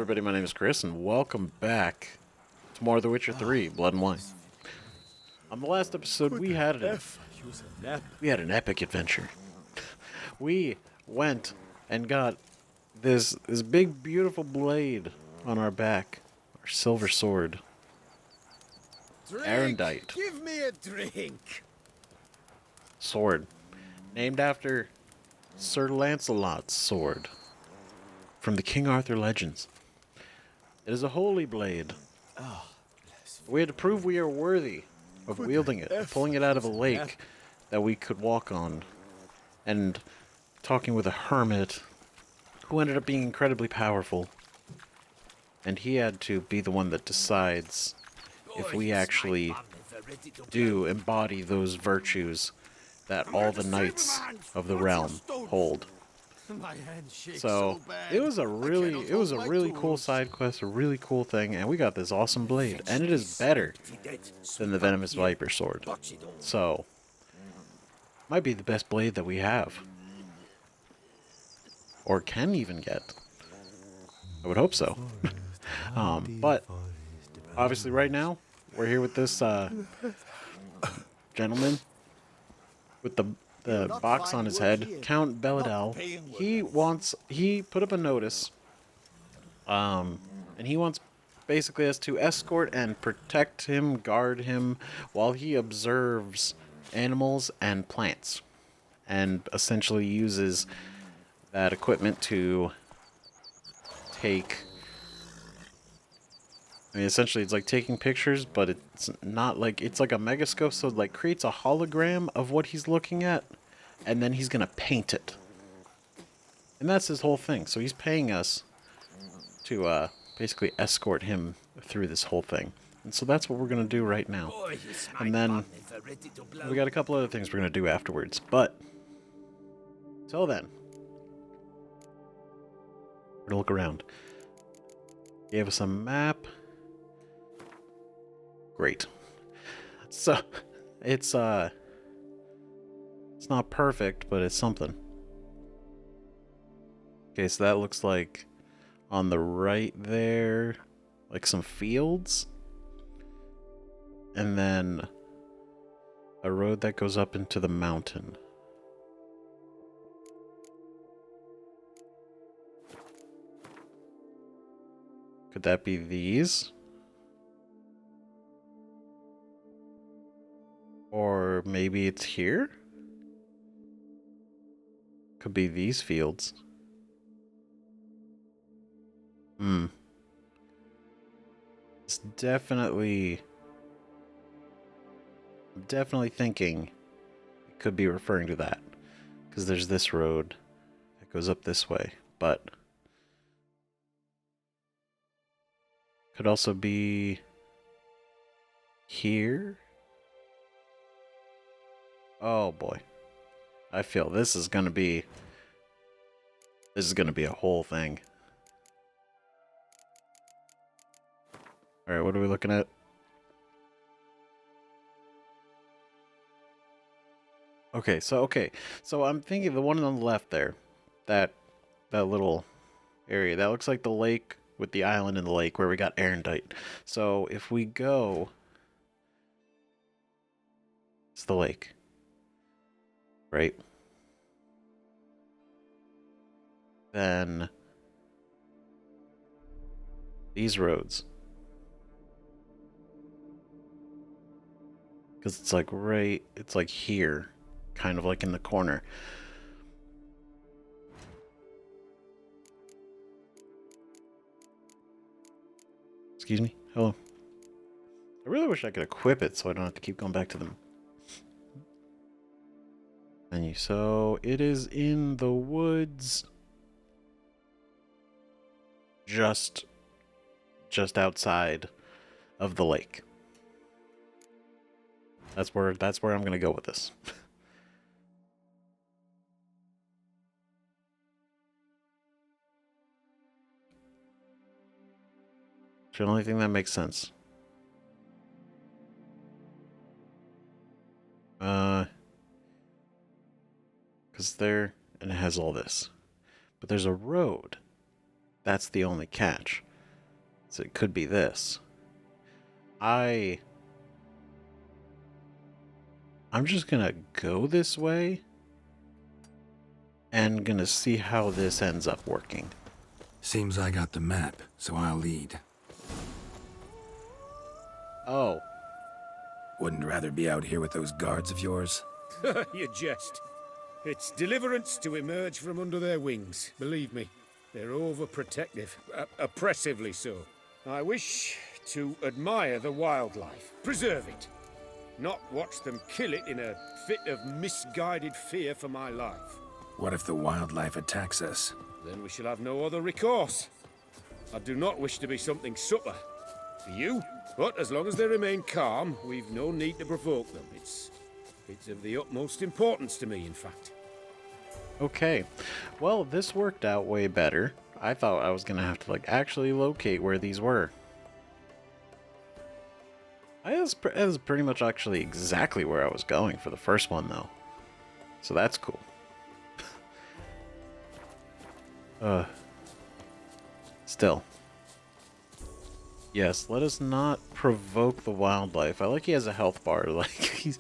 everybody, my name is Chris, and welcome back to more of The Witcher 3, Blood and Wine. On the last episode, we had an epic adventure. We went and got this big, beautiful blade on our back, our silver sword. Erendite. Give me a drink. Sword. Named after Sir Lancelot's sword from the King Arthur legends. It is a holy blade. We had to prove we are worthy of wielding it, pulling it out of a lake that we could walk on, and talking with a hermit who ended up being incredibly powerful. And he had to be the one that decides if we actually do embody those virtues that all the knights of the realm hold. So it was a really cool side quest, a really cool thing, and we got this awesome blade, and it is better than the Venomous Viper sword. So might be the best blade that we have, or can even get. I would hope so. But obviously, right now we're here with this gentleman with the box on his head, Count Beledal. He put up a notice, and he wants basically us to escort and protect him, guard him, while he observes animals and plants, and essentially uses that equipment to take... I mean, essentially, it's like taking pictures, but it's not like... It's like a megascope, so it like creates a hologram of what he's looking at, and then he's going to paint it. And that's his whole thing. So he's paying us to basically escort him through this whole thing. And so that's what we're going to do right now. And then we got a couple other things we're going to do afterwards. But till then, we're going to look around. Gave us a map. Great. So it's not perfect, but it's something. Okay, so that looks like on the right there, like some fields, and then a road that goes up into the mountain. Could that be these? Or maybe it's here? Could be these fields. It's definitely... I'm definitely thinking it could be referring to that. Because there's this road that goes up this way. But... could also be... here? Oh boy. I feel this is gonna be a whole thing. Alright, what are we looking at? Okay, so I'm thinking the one on the left there, that little area, that looks like the lake with the island in the lake where we got Erendite. So if we go, it's the lake. Right? Then these roads. Because it's like it's like here, kind of like in the corner. Excuse me? Hello. I really wish I could equip it so I don't have to keep going back to them. Menu. So it is in the woods, just outside of the lake. That's where I'm gonna go with this. It's the only thing that makes sense. Because there, and it has all this. But there's a road. That's the only catch. So it could be this. I'm just gonna go this way and gonna see how this ends up working. Seems I got the map, so I'll lead. Oh, Wouldn't rather be out here with those guards of yours? You jest. It's deliverance to emerge from under their wings. Believe me, they're overprotective, oppressively so. I wish to admire the wildlife, preserve it, not watch them kill it in a fit of misguided fear for my life. What if the wildlife attacks us? Then we shall have no other recourse. I do not wish to be something subtler for you, but as long as they remain calm, we've no need to provoke them. It's of the utmost importance to me, in fact. okay. Well, this worked out way better. I thought I was gonna have to, like, actually locate where these were. It was pretty much actually exactly where I was going for the first one, though. So that's cool. Still. Yes, let us not provoke the wildlife. I like he has a health bar. Like, he's...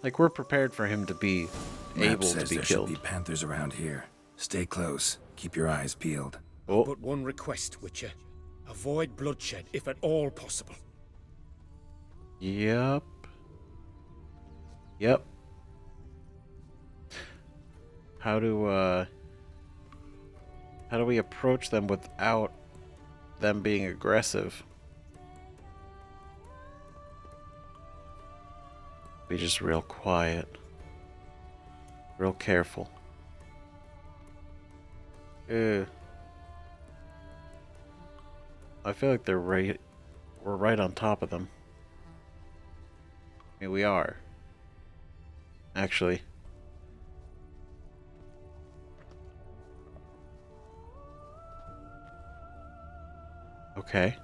Like, we're prepared for him to be Map able to says be there killed. should be panthers around here. Stay close. Keep your eyes peeled. Oh, But one request, Witcher. Avoid bloodshed, if at all possible. yep. Yep. How do we approach them without them being aggressive? Be just real quiet. Real careful. I feel like we're right on top of them. I mean, we are. Actually. Okay.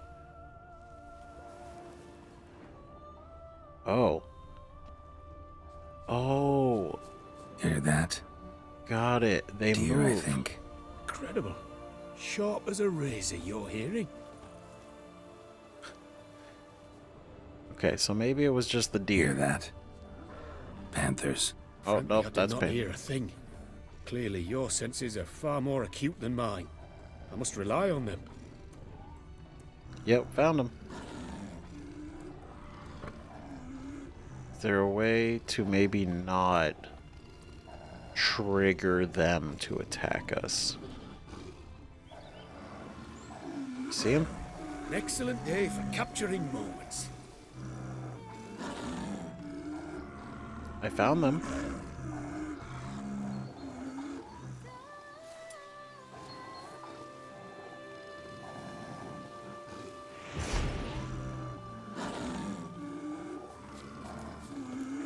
Oh. Oh. Hear that? Got it. They Deer, move. I think. Incredible. Sharp as a razor, your hearing. Okay, so maybe it was just the Hear deer. that? Panthers. Oh, Frankly, nope, I did that's not pain. hear a thing. Clearly, your senses are far more acute than mine. I must rely on them. Yep, found him. Is there a way to maybe not trigger them to attack us? See him? An excellent day for capturing moments. I found them.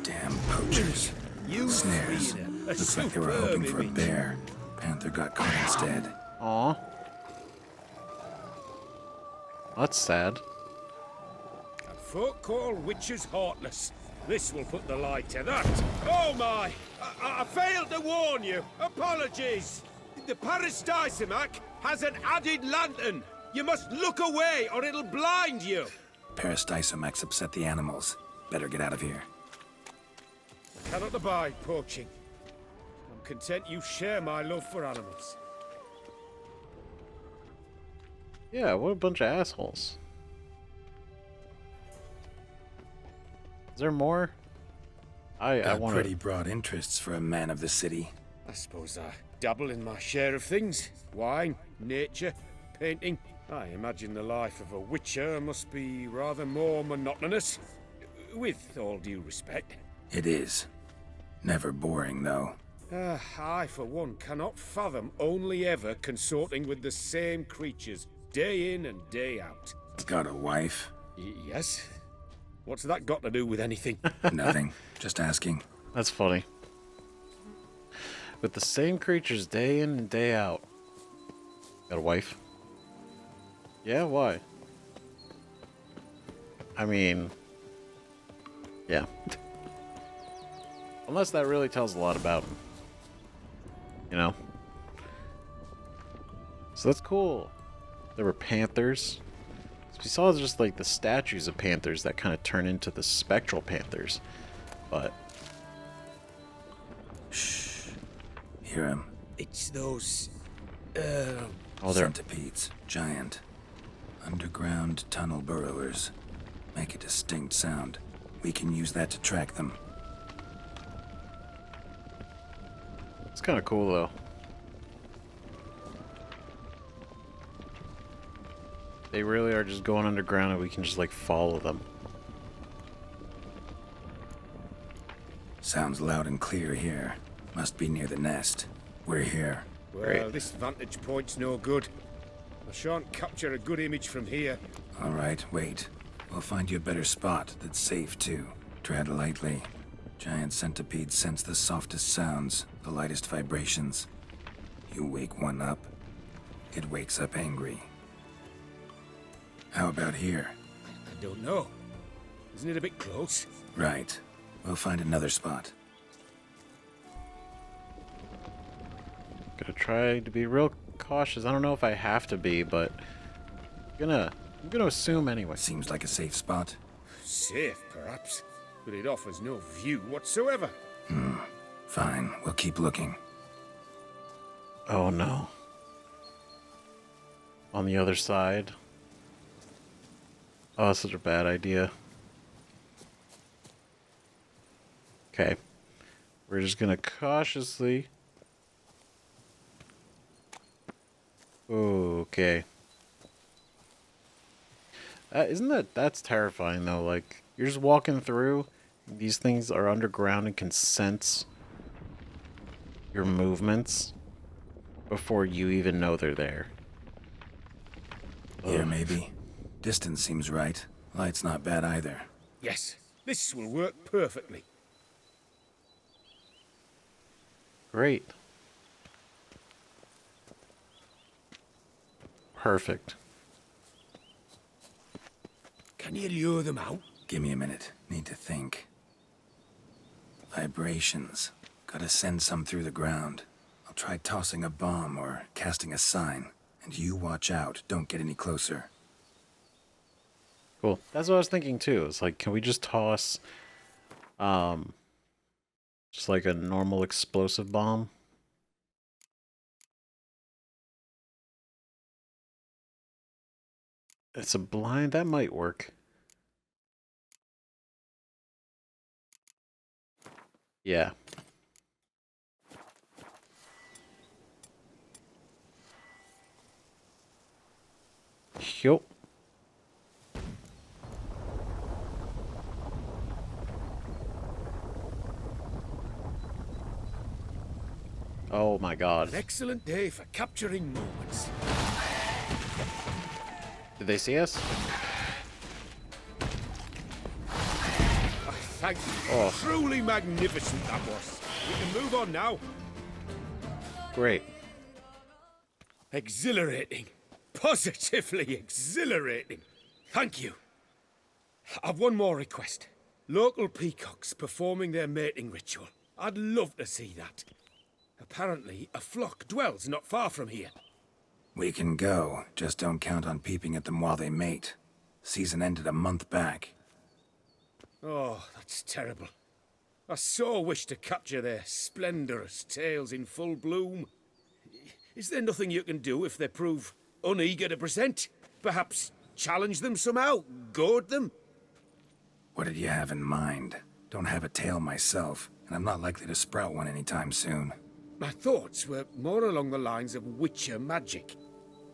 Damn poachers. You Snares. freed a Looks like they were superb hoping for a image. bear. Panther got caught instead. Aw. That's sad. And folk call witches heartless. This will put the light to that. Oh my! I failed to warn you. Apologies. The Parastisimac has an added lantern. You must look away or it'll blind you. Parastysomax upset the animals. Better get out of here. I cannot abide poaching. I'm content you share my love for animals. Yeah, what a bunch of assholes. Is there more? I Got want pretty to... broad interests for a man of the city. I suppose I dabble in my share of things. Wine, nature, painting. I imagine the life of a witcher must be rather more monotonous. With all due respect. It is. Never boring, though. I, for one, cannot fathom only ever consorting with the same creatures, day in and day out. Got a wife? Yes? What's that got to do with anything? Nothing. Just asking. That's funny. With the same creatures day in and day out. Got a wife? Yeah, why? I mean... Yeah. Unless that really tells a lot about him. You know? So that's cool. There were panthers. It's We saw just like the statues of panthers that kind of turn into the spectral panthers, but Shh. Hear him? It's those... oh, they're Centipedes. Giant. Underground tunnel burrowers. Make a distinct sound. We can use that to track them. it's kind of cool though. They really are just going underground and we can just like follow them. Sounds loud and clear here. Must be near the nest. We're here. Well, Great. this vantage point's no good. I shan't capture a good image from here. All right, wait. We'll find you a better spot that's safe, too. Tread lightly. Giant centipedes sense the softest sounds, the lightest vibrations. You wake one up, it wakes up angry. How about here? I don't know. Isn't it a bit close? Right. We'll find another spot. Gonna try to be real cautious. I don't know if I have to be, but I'm gonna assume anyway. Seems like a safe spot. Safe, perhaps. But it offers no view whatsoever. Fine, we'll keep looking. Oh no. On the other side. Oh, that's such a bad idea. Okay. We're just gonna cautiously... Okay. That's terrifying though, like, you're just walking through, these things are underground and can sense your movements before you even know they're there. Here, maybe. Distance seems right. Light's not bad either. Yes, this will work perfectly. Great. Perfect. Can you lure them out? Give me a minute. Need to think. Vibrations. Gotta send some through the ground. I'll try tossing a bomb or casting a sign. And you watch out. Don't get any closer. Cool. That's what I was thinking too. It's like, can we just toss, just like a normal explosive bomb? It's a blind, that might work. Yeah. Yup. Oh my god. An excellent day for capturing moments. Did they see us? Thank you. Oh. Truly magnificent that was. We can move on now. Great. Exhilarating. Positively exhilarating. Thank you. I've one more request. Local peacocks performing their mating ritual. I'd love to see that. Apparently, a flock dwells not far from here. We can go. Just don't count on peeping at them while they mate. Season ended a month back. Oh, that's terrible. I so wish to capture their splendorous tails in full bloom. Is there nothing you can do if they prove uneager to present? Perhaps challenge them somehow? Goad them? What did you have in mind? Don't have a tail myself, and I'm not likely to sprout one anytime soon. My thoughts were more along the lines of witcher magic.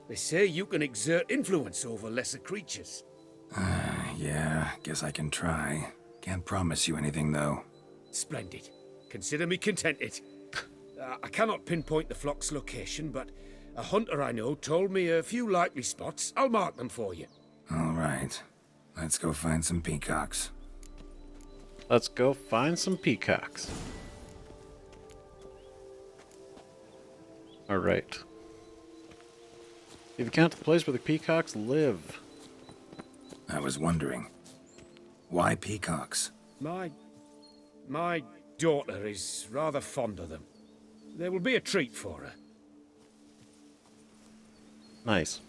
They say you can exert influence over lesser creatures. Yeah, guess I can try. Can't promise you anything, though. Splendid. Consider me contented. I cannot pinpoint the flock's location, but a hunter I know told me a few likely spots. I'll mark them for you. All right. Let's go find some peacocks. Let's go find some peacocks. Alright. If you count the place where the peacocks live. I was wondering, why peacocks? My daughter is rather fond of them. There will be a treat for her. Nice.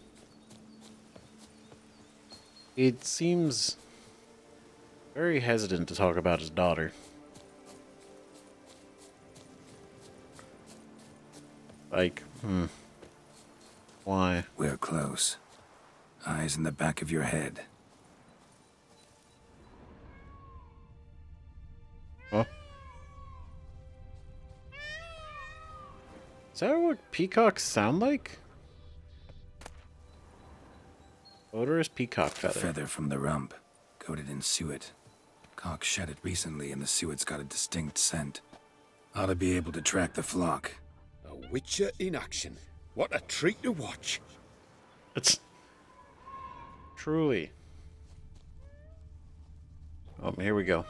It seems very hesitant to talk about his daughter. Like, why? We're close. Eyes in the back of your head. Huh? Is that what peacocks sound like? Odorous peacock feather. Feather from the rump, coated in suet. Cock shed it recently and the suet's got a distinct scent. Ought to be able to track the flock. A witcher in action. What a treat to watch. It's truly. Oh, here we go.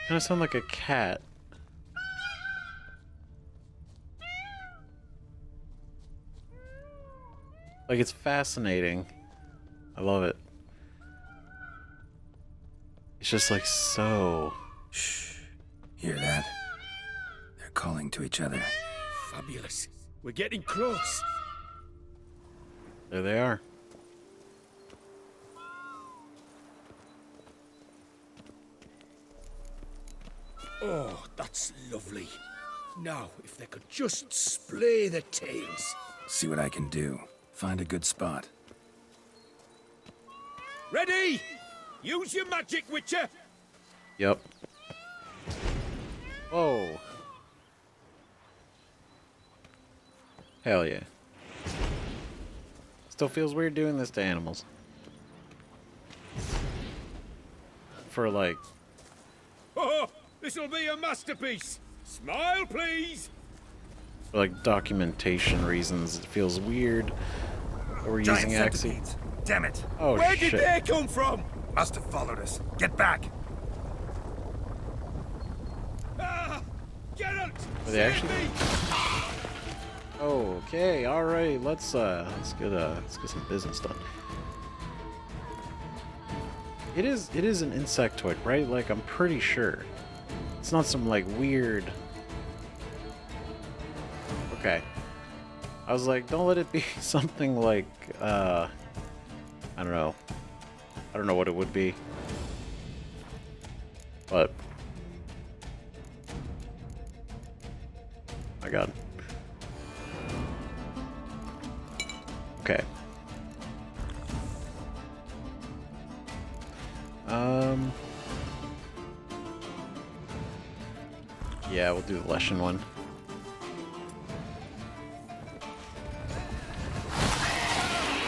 Kind of sound like a cat. Like, it's fascinating. I love it. It's just like so. Shh. Hear that? They're calling to each other. Fabulous. We're getting close. There they are. Oh, that's lovely. Now, if they could just splay the tails. See what I can do. Find a good spot. Ready? Use your magic, Witcher. Yep. Whoa. Hell yeah. Still feels weird doing this to animals. For like... Oh, this'll be a masterpiece. Smile, please. For like documentation reasons, it feels weird that we're using Axie. Centipedes. Damn it. Oh Where shit. did they come from? Must have followed us. Get back. Ah, Geralt! Are they save actually- me! Okay, alright, let's get some business done. It is an insectoid, right? Like, I'm pretty sure. It's not some like weird. Okay. I was like, don't let it be something like I don't know. I don't know what it would be. But my god. Okay. Yeah, we'll do the Leshen one.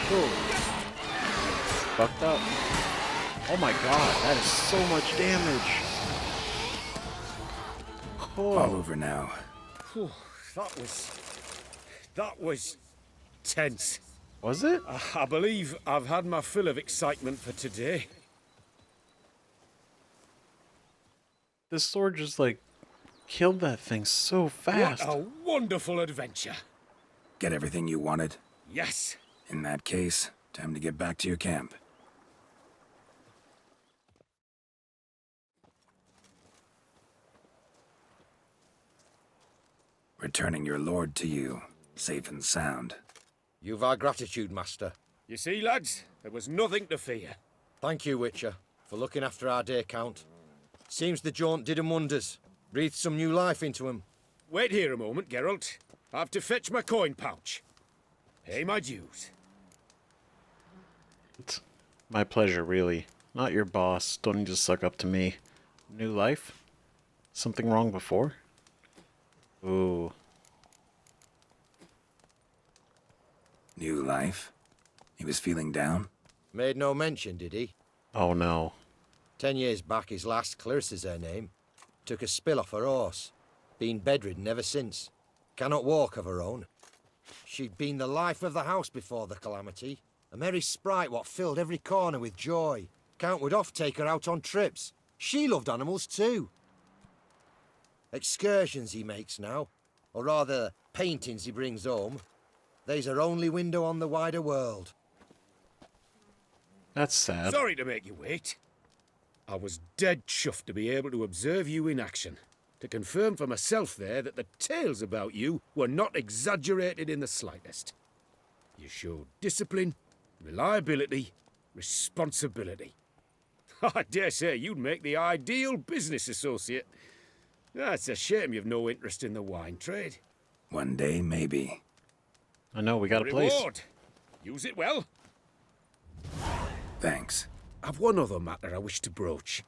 Cool. Fucked up. Oh my god, that is so much damage. All Oh, over now. Whew, that was tense. was it? I believe I've had my fill of excitement for today. This sword just like killed that thing so fast. What a wonderful adventure. Get everything you wanted? Yes. In that case, time to get back to your camp. Returning your lord to you, safe and sound. You've our gratitude, Master. You see, lads, there was nothing to fear. Thank you, Witcher, for looking after our dear Count. Seems the jaunt did him wonders. Breathed some new life into him. Wait here a moment, Geralt. I have to fetch my coin pouch. Pay my dues. It's my pleasure, really. Not your boss. Don't need to suck up to me. New life? Something wrong before? Ooh. New life? He was feeling down? Made no mention, did he? Oh no. 10 years back, his last, Clarissa's her name, took a spill off her horse. Been bedridden ever since. Cannot walk of her own. She'd been the life of the house before the calamity. A merry sprite what filled every corner with joy. Count would oft take her out on trips. She loved animals too. Excursions he makes now, or rather, paintings he brings home. They's her only window on the wider world. That's sad. Sorry to make you wait. I was dead chuffed to be able to observe you in action. to confirm for myself there that the tales about you were not exaggerated in the slightest. You showed discipline, reliability, responsibility. I dare say you'd make the ideal business associate. It's a shame you've no interest in the wine trade. One day, maybe. I know, we got a place. Reward. Use it well. Thanks. I've one other matter I wish to broach.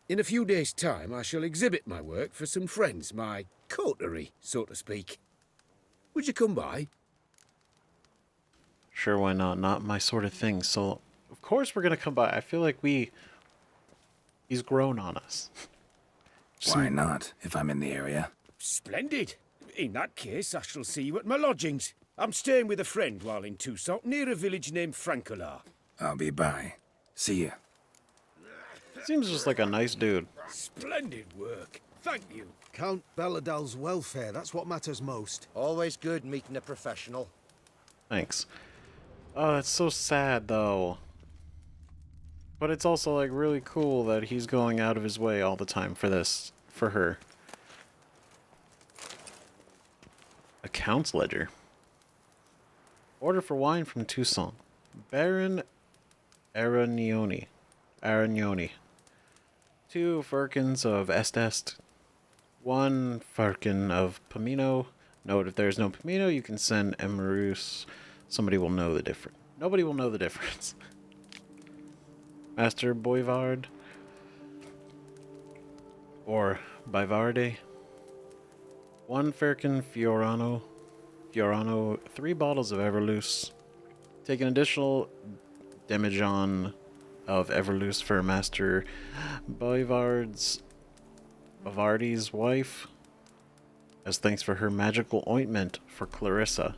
In a few days' time, I shall exhibit my work for some friends, my coterie, so to speak. Would you come by? Sure, why not? Not my sort of thing. So, of course we're gonna come by. I feel like he's grown on us. Why not, if I'm in the area? Splendid. In that case, I shall see you at my lodgings. I'm staying with a friend while in Toussaint, near a village named Francois. I'll be by. See ya. Seems just like a nice dude. Splendid work. Thank you. Count Beledal's welfare, that's what matters most. Always good meeting a professional. Thanks. Oh, it's so sad though. But it's also like really cool that he's going out of his way all the time for this, for her. Accounts ledger. Order for wine from Toussaint. Baron Aragnoni. 2 firkins of Est. 1 firkin of Pomino. Note, if there's no Pomino, you can send Emerus. Somebody will know the difference. Nobody will know the difference. Master Boivard. Or Bivarde. 1 firkin Fiorano. 3 bottles of Everloose. Take an additional demijohn of Everloose for Master Bavardi's wife, as thanks for her magical ointment for Clarissa.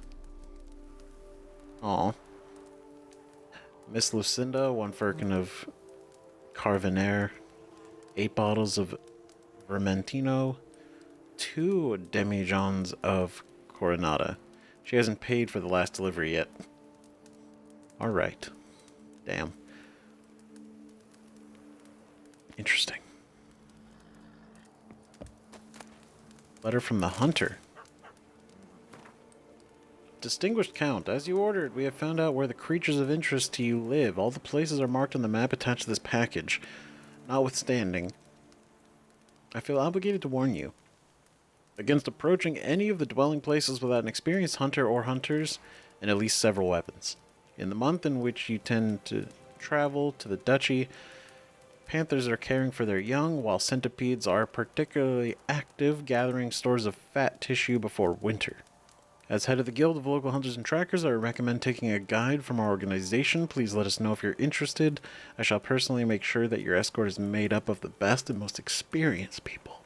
Aw. Miss Lucinda, 1 firkin of Carvenaire, 8 bottles of Vermentino, 2 demijohns of Coronata. She hasn't paid for the last delivery yet. Alright. Damn. Interesting. Letter from the Hunter. Distinguished Count, as you ordered, we have found out where the creatures of interest to you live. All the places are marked on the map attached to this package. Notwithstanding, I feel obligated to warn you against approaching any of the dwelling places without an experienced hunter or hunters and at least several weapons. In the month in which you tend to travel to the duchy, panthers are caring for their young, while centipedes are particularly active, gathering stores of fat tissue before winter. As head of the Guild of Local Hunters and Trackers, I recommend taking a guide from our organization. Please let us know if you're interested. I shall personally make sure that your escort is made up of the best and most experienced people.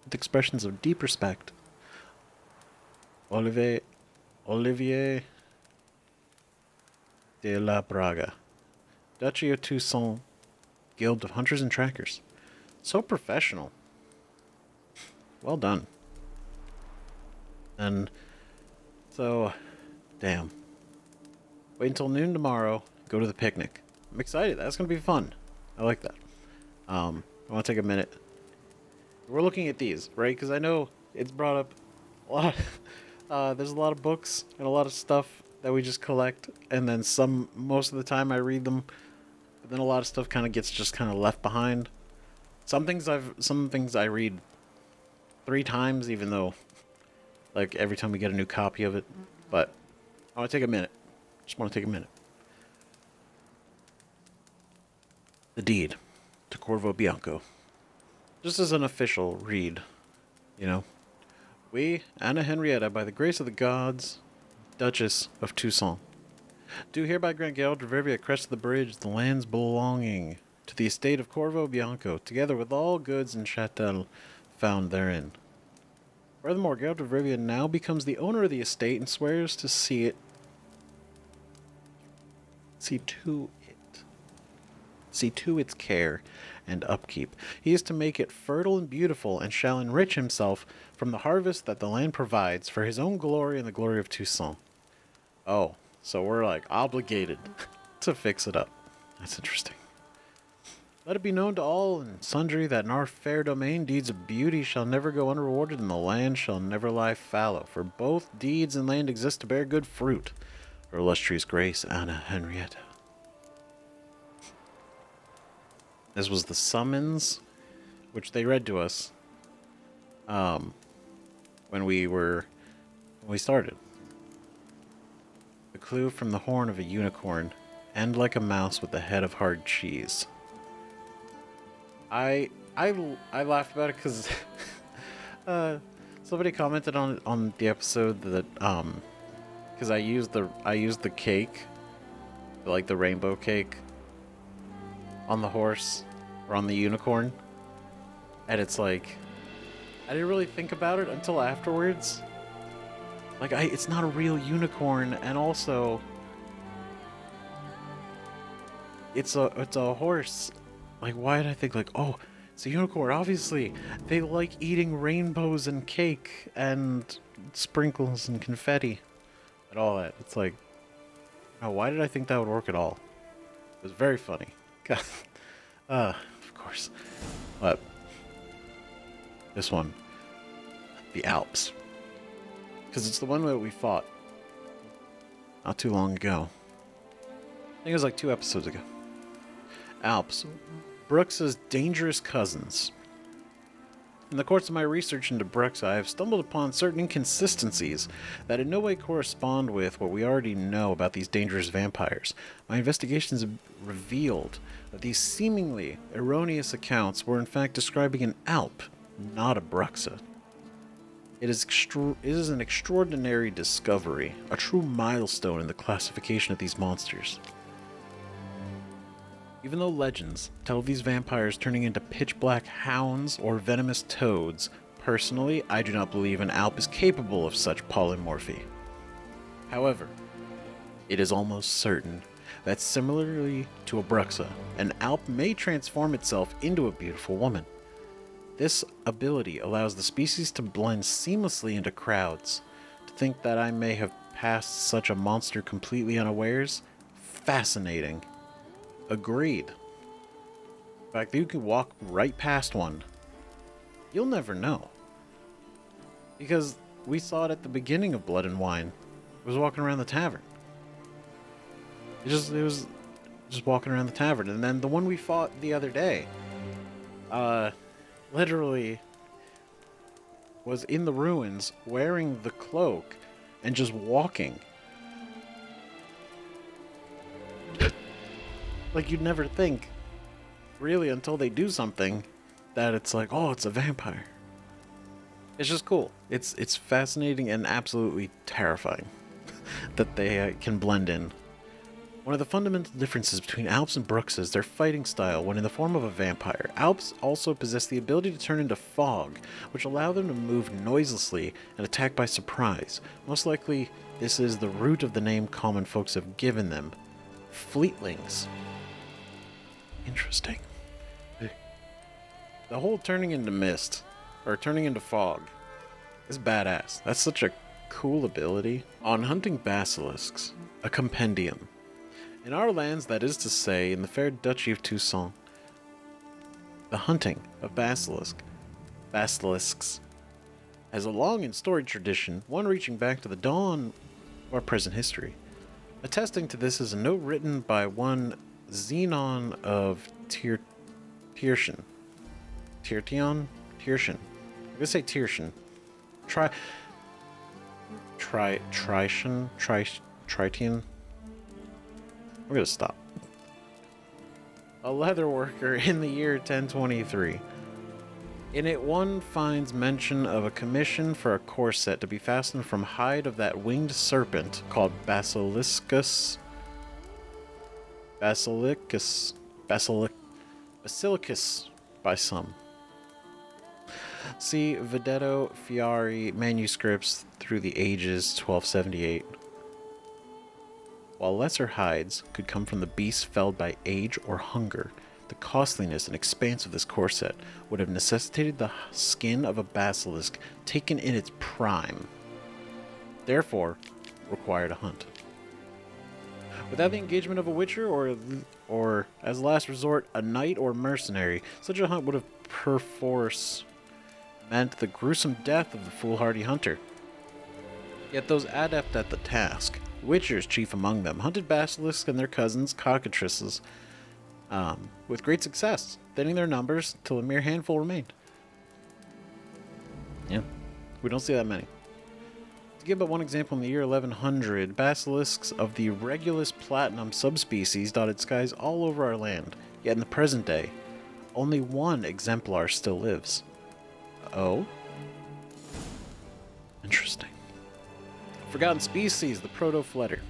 With expressions of deep respect, Olivier de la Braga, Duchy of Toussaint, Guild of Hunters and Trackers. So professional. Well done. And so, damn. Wait until noon tomorrow. Go to the picnic. I'm excited. That's going to be fun. I like that. I want to take a minute. We're looking at these, right? Because I know it's brought up a lot. There's a lot of books and a lot of stuff that we just collect. And then most of the time I read them. But then a lot of stuff kind of gets just kind of left behind. Some things I read 3 times, even though like every time we get a new copy of it. But I want to take a minute. Just want to take a minute. The Deed to Corvo Bianco. Just as an official read, you know. We, Anna Henrietta, by the grace of the gods, Duchess of Toussaint, do hereby grant Geralt of Rivia at Crest of the Bridge the lands belonging to the estate of Corvo Bianco, together with all goods and chattels found therein. Furthermore, Geralt of Rivia now becomes the owner of the estate and swears to see to its care and upkeep. He is to make it fertile and beautiful, and shall enrich himself from the harvest that the land provides for his own glory and the glory of Toussaint. Oh, so we're like obligated to fix it up. That's interesting. Let it be known to all and sundry that in our fair domain deeds of beauty shall never go unrewarded, and the land shall never lie fallow, for both deeds and land exist to bear good fruit. Her illustrious grace, Anna Henrietta. This was the summons, which they read to us when we started. The clue from the horn of a unicorn, end like a mouse with the head of hard cheese. I laughed about it because somebody commented on the episode that because I used the cake, like the rainbow cake, on the horse or on the unicorn, and it's like I didn't really think about it until afterwards. Like it's not a real unicorn, and also it's a horse. Like, why did I think, like, oh, it's a unicorn? Obviously, they like eating rainbows and cake and sprinkles and confetti and all that. It's like, oh, why did I think that would work at all? It was very funny. God. Of course. But this one, the Alps. Because it's the one that we fought not too long ago. I think it was like 2 episodes ago. Alps, Bruxa's dangerous cousins. In the course of my research into Bruxa, I have stumbled upon certain inconsistencies that in no way correspond with what we already know about these dangerous vampires. My investigations have revealed that these seemingly erroneous accounts were in fact describing an Alp, not a Bruxa. It is an extraordinary discovery, a true milestone in the classification of these monsters. Even though legends tell of these vampires turning into pitch-black hounds or venomous toads, personally, I do not believe an Alp is capable of such polymorphy. However, it is almost certain that similarly to a Bruxa, an Alp may transform itself into a beautiful woman. This ability allows the species to blend seamlessly into crowds. To think that I may have passed such a monster completely unawares? Fascinating. Agreed. In fact, you can walk right past one. You'll never know. Because we saw it at the beginning of Blood and Wine. It was walking around the tavern. It was just walking around the tavern. And then the one we fought the other day, literally was in the ruins wearing the cloak and just walking. Like, you'd never think, really, until they do something, that it's like, oh, it's a vampire. It's just cool. It's fascinating and absolutely terrifying that they can blend in. One of the fundamental differences between Alps and Bruxa is their fighting style when in the form of a vampire. Alps also possess the ability to turn into fog, which allow them to move noiselessly and attack by surprise. Most likely, this is the root of the name common folks have given them. Fleetlings. Interesting. The whole turning into mist, or turning into fog, is badass. That's such a cool ability. On hunting basilisks, a compendium. In our lands, that is to say, in the fair Duchy of TOUSSAINT, the hunting of basilisks has a long and storied tradition, one reaching back to the dawn of our present history. Attesting to this is a note written by one Xenon of Tirtian. I'm gonna say Tirtian. Tritian. We're gonna stop. A leather worker in the year 1023. In it, one finds mention of a commission for a corset to be fastened from hide of that winged serpent called Basilicus by some. See Vedetto Fiari manuscripts through the ages 1278. While lesser hides could come from the beasts felled by age or hunger, the costliness and expanse of this corset would have necessitated the skin of a basilisk taken in its prime, therefore required a hunt. Without the engagement of a witcher or or, as a last resort, a knight or mercenary. Such a hunt would have perforce meant the gruesome death of the foolhardy hunter. Yet those adept at the task, witchers chief among them, hunted basilisks and their cousins, cockatrices, with great success, thinning their numbers till a mere handful remained. Yeah, we don't see that many. To give but one example, in the year 1100, basilisks of the Regulus platinum subspecies dotted skies all over our land. Yet in the present day, only one exemplar still lives. Oh? Interesting. Forgotten species, the proto-fletter.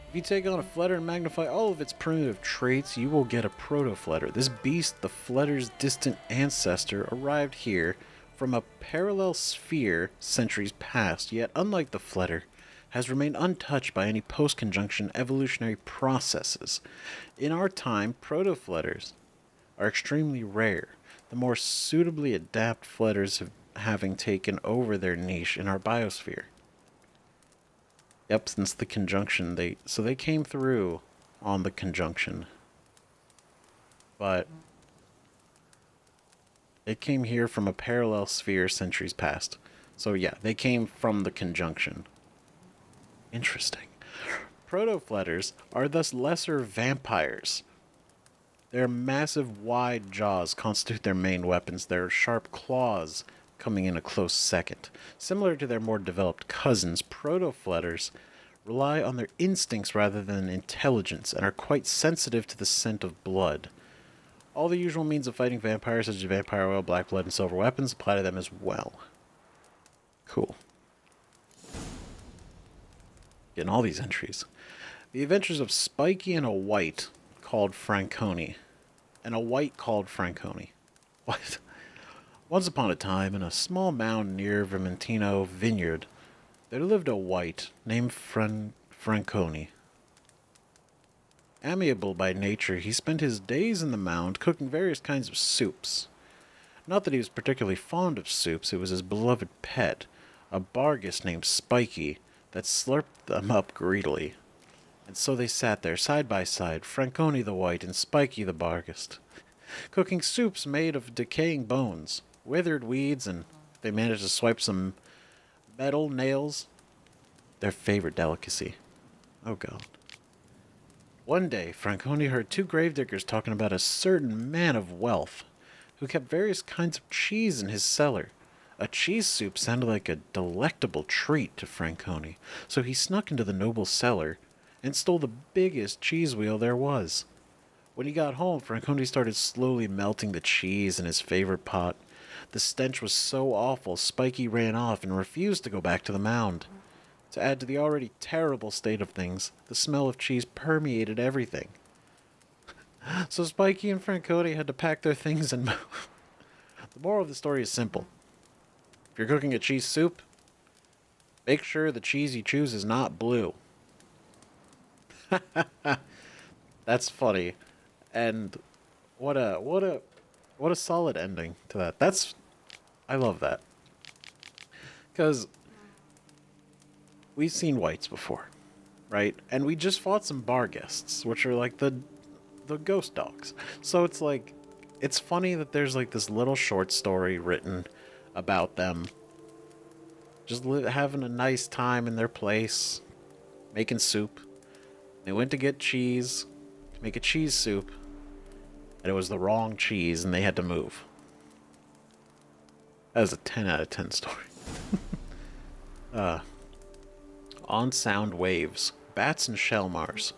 If you take on a fletter and magnify all of its primitive traits, you will get a proto-fletter. This beast, the fletter's distant ancestor, arrived here from a parallel sphere centuries past, yet unlike the fletter, has remained untouched by any post-conjunction evolutionary processes. In our time, proto-fletters are extremely rare, the more suitably adapted fletters having taken over their niche in our biosphere. Yep, since the conjunction, they came through on the conjunction. But it came here from a parallel sphere centuries past. So yeah, they came from the conjunction. Interesting. Proto-fletters are thus lesser vampires. Their massive wide jaws constitute their main weapons, their sharp claws coming in a close second. Similar to their more developed cousins, proto-fletters rely on their instincts rather than intelligence and are quite sensitive to the scent of blood. All the usual means of fighting vampires, such as vampire oil, black blood, and silver weapons, apply to them as well. Cool. Getting all these entries. The adventures of Spiky and a white called Franconi. And a white called Franconi. What? Once upon a time, in a small mound near Vermentino Vineyard, there lived a white named Franconi. Amiable by nature, he spent his days in the mound cooking various kinds of soups. Not that he was particularly fond of soups, it was his beloved pet, a Bargus named Spiky, that slurped them up greedily. And so they sat there, side by side, Franconi the white and Spiky the Bargus, cooking soups made of decaying bones, withered weeds, and they managed to swipe some metal nails, their favorite delicacy. Oh god. One day, Franconi heard two gravediggers talking about a certain man of wealth who kept various kinds of cheese in his cellar. A cheese soup sounded like a delectable treat to Franconi, so he snuck into the noble cellar and stole the biggest cheese wheel there was. When he got home, Franconi started slowly melting the cheese in his favorite pot. The stench was so awful, Spiky ran off and refused to go back to the mound. To add to the already terrible state of things, the smell of cheese permeated everything. So Spiky and Franconi had to pack their things and move. The moral of the story is simple. If you're cooking a cheese soup, make sure the cheese you choose is not blue. That's funny. And what a solid ending to that. I love that. Because we've seen whites before, right? And we just fought some Barguests, which are like the ghost dogs. So it's like, it's funny that there's like this little short story written about them just having a nice time in their place, making soup. They went to get cheese, to make a cheese soup, and it was the wrong cheese, and they had to move. That was a 10 out of 10 story. On sound waves, bats and shellmars.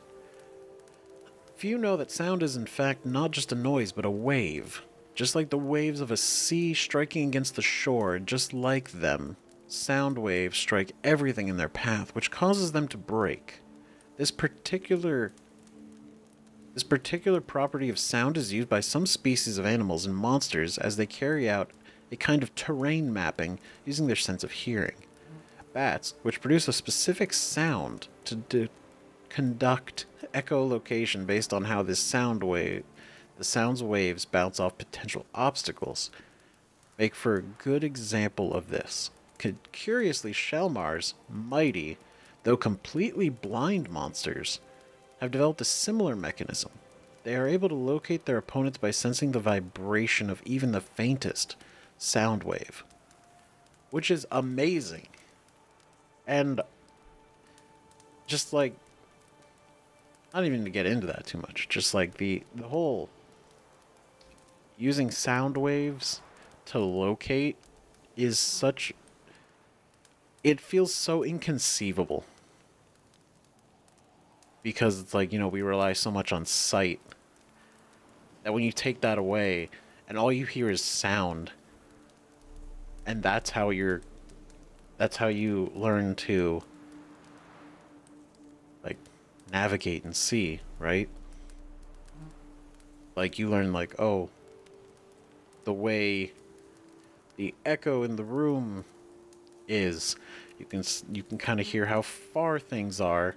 Few know that sound is in fact not just a noise, but a wave. Just like the waves of a sea striking against the shore, just like them, sound waves strike everything in their path, which causes them to break. This particular property of sound is used by some species of animals and monsters as they carry out a kind of terrain mapping using their sense of hearing. Bats, which produce a specific sound to conduct echolocation based on how the sound's waves bounce off potential obstacles, make for a good example of this. Curiously, shellmars, mighty, though completely blind monsters, have developed a similar mechanism. They are able to locate their opponents by sensing the vibration of even the faintest sound wave, which is amazing. And just like, not even to get into that too much, just like the whole using sound waves to locate is such, it feels so inconceivable. Because it's like, we rely so much on sight that when you take that away and all you hear is sound, and that's how you learn to like navigate and see, right? Like you learn like, oh, the way the echo in the room is, you can kind of hear how far things are,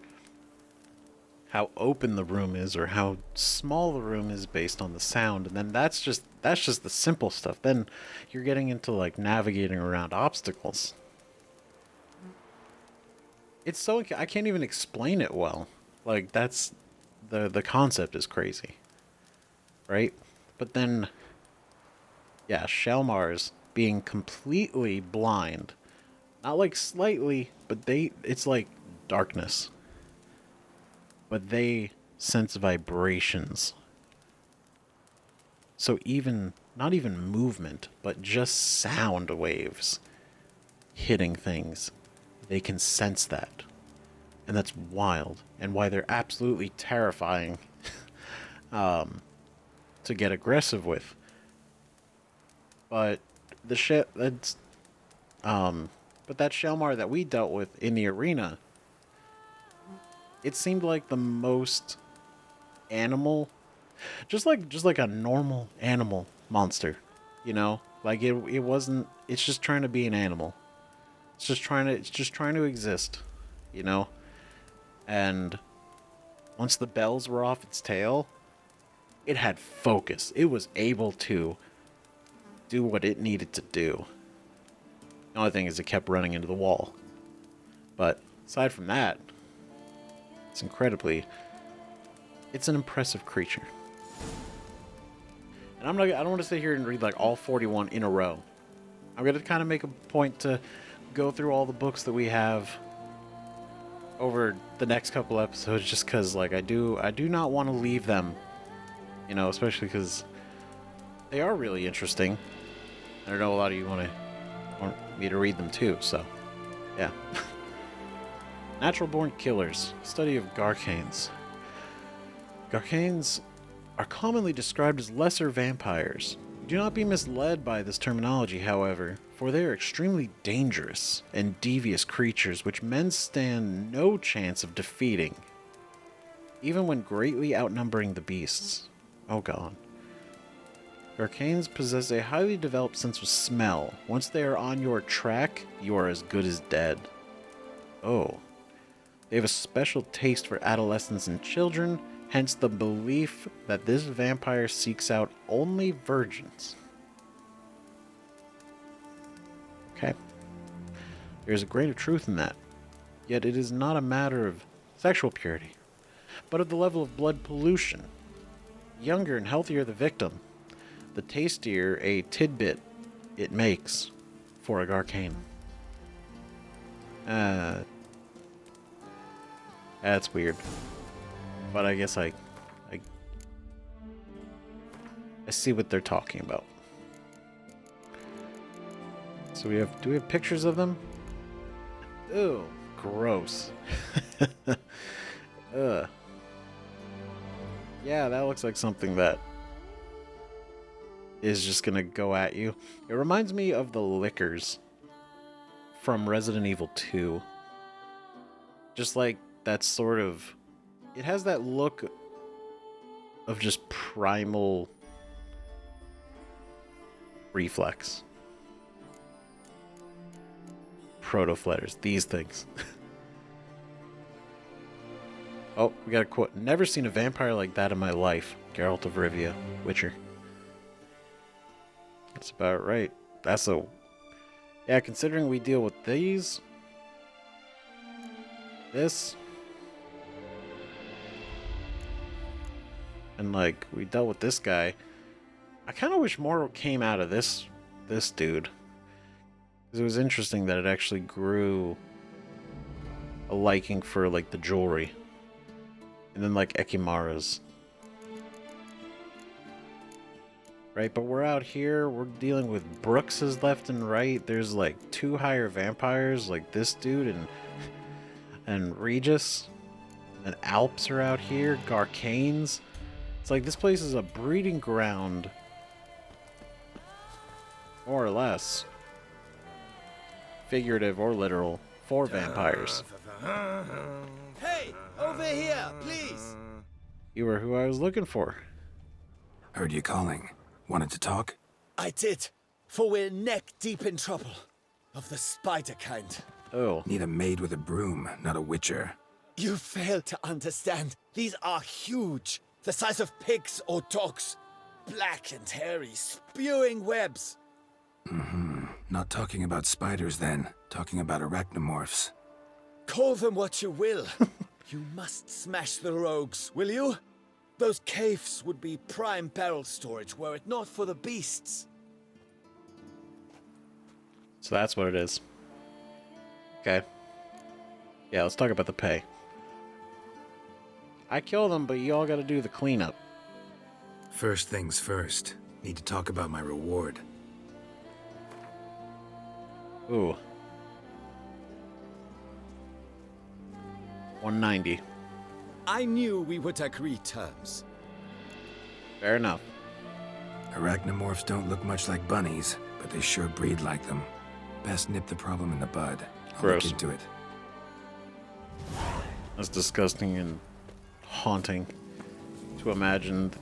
how open the room is, or how small the room is based on the sound. And then that's just the simple stuff. Then you're getting into like navigating around obstacles. It's so, I can't even explain it well. Like that's the concept is crazy, right? But then yeah, Shelmars being completely blind, not like slightly, but it's like darkness. But they sense vibrations. So not even movement, but just sound waves hitting things, they can sense that. And that's wild. And why they're absolutely terrifying to get aggressive with. But but that Shelmar that we dealt with in the arena, it seemed like the most animal, just like a normal animal monster, like it wasn't. It's just trying to be an animal. It's just trying to exist, And once the bells were off its tail, it had focus. It was able to do what it needed to do. The only thing is it kept running into the wall. But aside from that, it's an impressive creature. And I don't want to sit here and read like all 41 in a row. I'm going to kind of make a point to go through all the books that we have over the next couple episodes, just because like I do not want to leave them, especially because they are really interesting. I know a lot of you want me to read them too, so yeah. Natural Born Killers, study of Garcanes. Garcanes are commonly described as lesser vampires. Do not be misled by this terminology, however, for they are extremely dangerous and devious creatures which men stand no chance of defeating, even when greatly outnumbering the beasts. Oh god. Garcanes possess a highly developed sense of smell. Once they are on your track, you are as good as dead. Oh. They have a special taste for adolescents and children, hence the belief that this vampire seeks out only virgins. Okay. There's a grain of truth in that. Yet it is not a matter of sexual purity, but of the level of blood pollution. Younger and healthier the victim, the tastier a tidbit it makes for a Garcane. That's weird. But I guess I see what they're talking about. So do we have pictures of them? Ew, gross. Ugh. Yeah, that looks like something that is just gonna go at you. It reminds me of the Lickers from Resident Evil 2. Just like that sort of... It has that look of just primal reflex. Proto-fletters, these things. Oh, we got a quote. Never seen a vampire like that in my life. Geralt of Rivia, Witcher. That's about right. Yeah, considering we deal with these... and like we dealt with this guy. I kind of wish more came out of this dude. Because it was interesting that it actually grew a liking for like the jewelry. And then like Ekimara's. Right, but we're out here, we're dealing with Brooks's left and right. There's like 2 higher vampires, like this dude and Regis. And Alps are out here, Garcanes. It's like this place is a breeding ground. More or less. Figurative or literal. For vampires. Hey, over here, please. You were who I was looking for. Heard you calling. Wanted to talk? I did, for we're neck deep in trouble. Of the spider kind. Oh. Need a maid with a broom, not a witcher. You fail to understand. These are huge. The size of pigs or dogs. Black and hairy, spewing webs. Not talking about spiders then. Talking about arachnomorphs. Call them what you will. You must smash the rogues, will you? Those caves would be prime barrel storage were it not for the beasts. So that's what it is. Okay. Yeah, let's talk about the pay. I kill them, but you all gotta do the cleanup. First things first. Need to talk about my reward. Ooh. 190. I knew we would agree terms. Fair enough. Arachnomorphs don't look much like bunnies, but they sure breed like them. Best nip the problem in the bud. I'll Gross. look into it. That's disgusting and haunting to imagine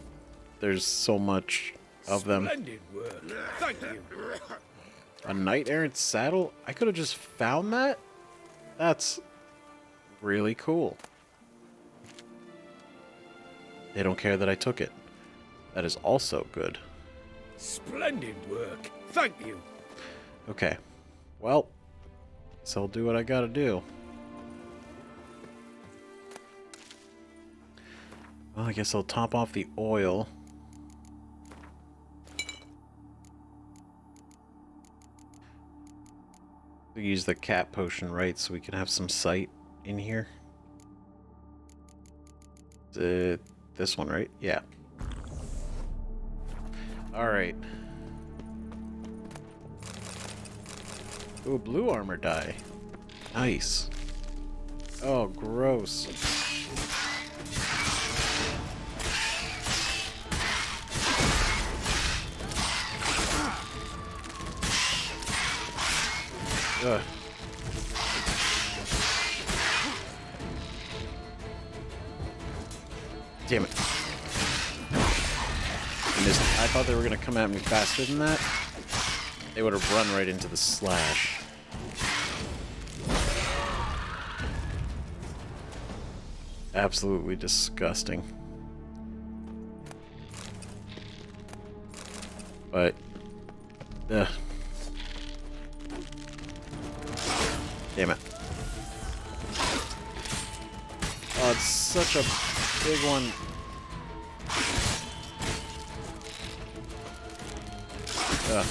there's so much of them. Splendid work. Thank you. A knight errant saddle? I could have just found that? That's really cool. They don't care that I took it. That is also good. Splendid work. Thank you. Okay. Well, guess I'll do what I gotta do. Well, I guess I'll top off the oil. We use the cat potion, right? So we can have some sight in here. This one, right? Yeah. Alright. Ooh, blue armor dye. Nice. Oh, gross. Ugh. Damn it. I thought they were going to come at me faster than that. They would have run right into the slash. Absolutely disgusting. But, ugh. Damn it. Oh, it's such a big one. Ugh.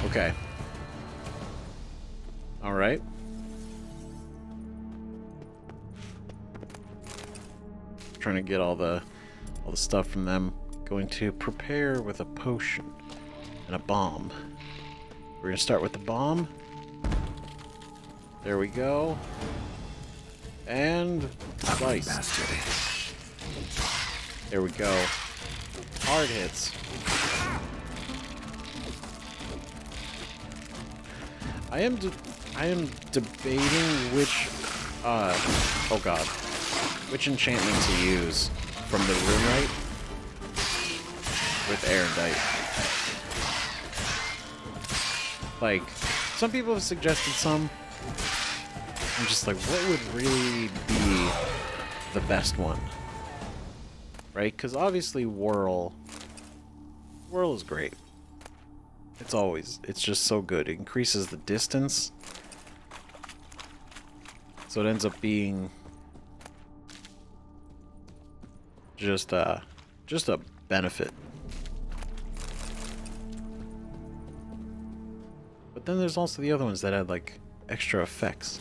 Okay. All right. Trying to get all the stuff from them. Going to prepare with a potion and a bomb. We're gonna start with the bomb. There we go. And slice. Bastard. There we go. Hard hits. I am debating which oh god, which enchantment to use from the Runelite with Erendite. Like, some people have suggested some. I'm just like, what would really be the best one? Right? Because obviously Whirl is great. It's just so good. It increases the distance. So it ends up being Just a benefit. But then there's also the other ones that had like extra effects.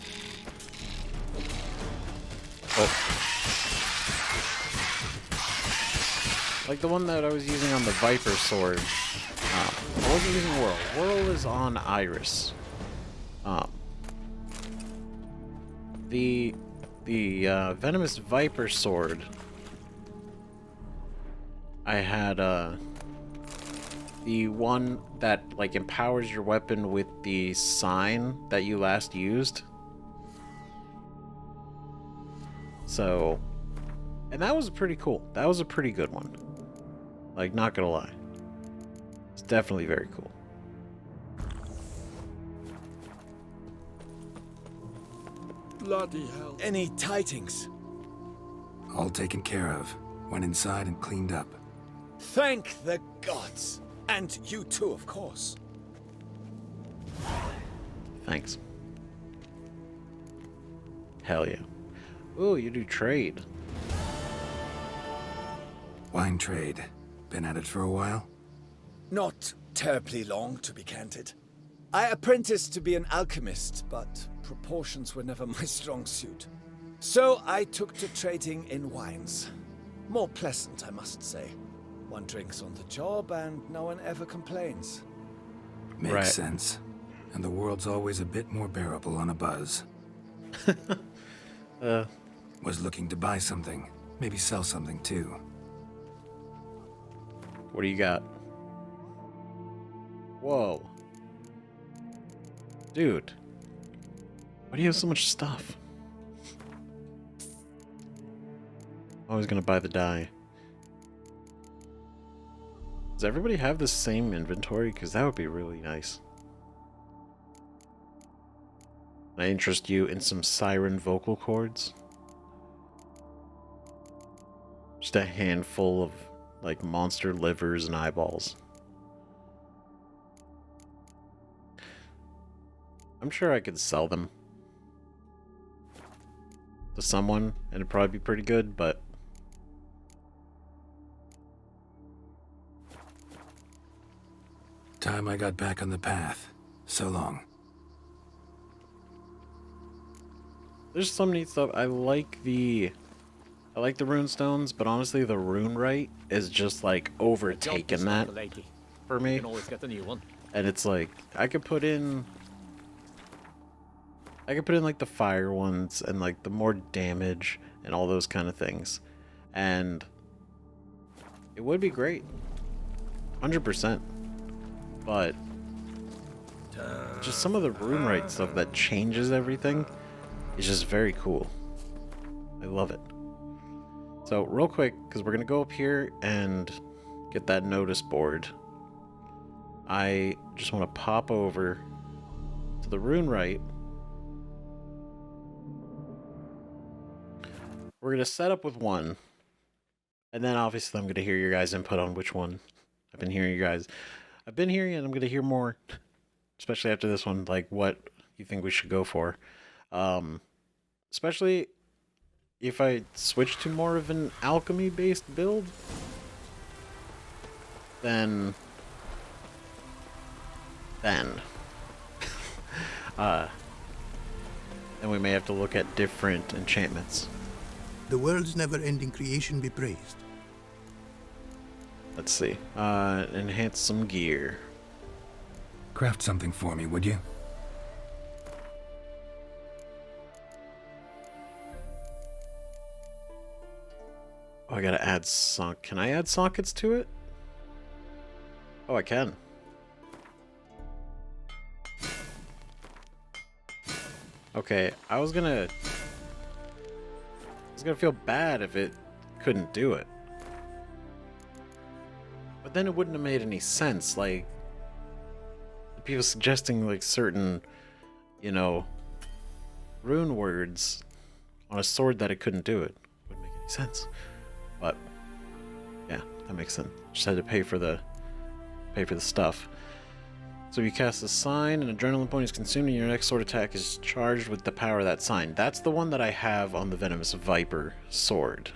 Oh. Like the one that I was using on the Viper sword. I wasn't using Whirl. Whirl is on Iris. The Venomous Viper sword, I had the one that like empowers your weapon with the sign that you last used. So, and that was pretty cool. That was a pretty good one. Like, not gonna lie. It's definitely very cool. Bloody hell. Any tidings? All taken care of. Went inside and cleaned up. Thank the gods. And you too, of course. Thanks. Hell yeah. Ooh, you do trade. Wine trade. Been at it for a while? Not terribly long, to be candid. I apprenticed to be an alchemist, but proportions were never my strong suit. So I took to trading in wines. More pleasant, I must say. One drinks on the job and no one ever complains. Makes Right. sense. And the world's always a bit more bearable on a buzz. Was looking to buy something. Maybe sell something too. What do you got? Whoa. Dude. Why do you have so much stuff? I was gonna buy the dye. Does everybody have the same inventory? Because that would be really nice. Can I interest you in some siren vocal cords? Just a handful of, like, monster livers and eyeballs. I'm sure I could sell them to someone, and it'd probably be pretty good, but... Time I got back on the path. So long. There's some neat stuff. I like the rune stones, but honestly the rune right is just like overtaken that for me. You can always get a new one. And it's like I could put in like the fire ones and like the more damage and all those kind of things. And it would be great. 100%. But just some of the rune right stuff that changes everything is just very cool. I love it. So real quick, because we're gonna go up here and get that notice board, I just want to pop over to the rune right. We're gonna set up with one, and then obviously I'm gonna hear your guys' input on which one. I've been hearing, and I'm gonna hear more, especially after this one, like what you think we should go for. Especially if I switch to more of an alchemy-based build, then then we may have to look at different enchantments. The world's never-ending creation be praised. Let's see. Enhance some gear. Craft something for me, would you? Oh, I gotta add Can I add sockets to it? Oh, I can. Okay, I was gonna feel bad if it couldn't do it. But then it wouldn't have made any sense, like people suggesting like certain, you know, rune words on a sword that it couldn't do it. Wouldn't make any sense. But yeah, that makes sense. Just had to pay for the stuff. So you cast a sign, an adrenaline point is consumed, and your next sword attack is charged with the power of that sign. That's the one that I have on the Venomous Viper sword.